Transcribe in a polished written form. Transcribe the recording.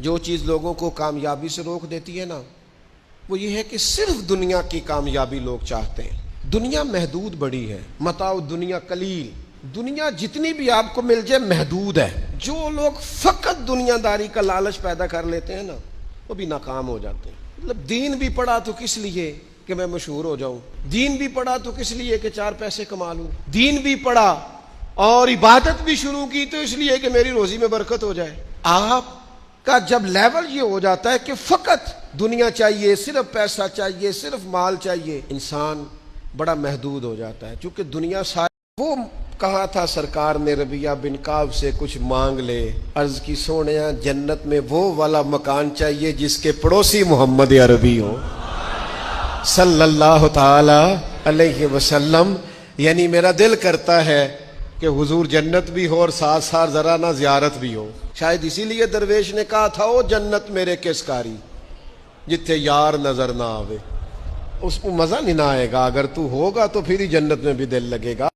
جو چیز لوگوں کو کامیابی سے روک دیتی ہے نا، وہ یہ ہے کہ صرف دنیا کی کامیابی لوگ چاہتے ہیں۔ دنیا محدود بڑی ہے، متاع دنیا قلیل، دنیا جتنی بھی آپ کو مل جائے محدود ہے۔ جو لوگ فقط دنیا داری کا لالچ پیدا کر لیتے ہیں نا، وہ بھی ناکام ہو جاتے ہیں۔ مطلب دین بھی پڑھا تو کس لیے کہ میں مشہور ہو جاؤں، دین بھی پڑھا تو کس لیے کہ 4 پیسے کما لوں، دین بھی پڑھا اور عبادت بھی شروع کی تو اس لیے کہ میری روزی میں برکت ہو جائے۔ آپ کا جب لیول یہ ہو جاتا ہے کہ فقط دنیا چاہیے، صرف پیسہ چاہیے، صرف مال چاہیے، انسان بڑا محدود ہو جاتا ہے۔ چونکہ دنیا ساری، وہ کہا تھا سرکار نے ربیہ بن کعب سے کچھ مانگ لے، عرض کی سونیا جنت میں وہ والا مکان چاہیے جس کے پڑوسی محمد عربی ہو صلی اللہ تعالی علیہ وسلم۔ یعنی میرا دل کرتا ہے کہ حضور جنت بھی ہو اور ساتھ ساتھ ذرا نہ زیارت بھی ہو۔ شاید اسی لیے درویش نے کہا تھا او جنت میرے کس کاری جتھے یار نظر نہ آوے۔ اس کو مزہ نہیں نہ آئے گا، اگر تو ہوگا تو پھر ہی جنت میں بھی دل لگے گا۔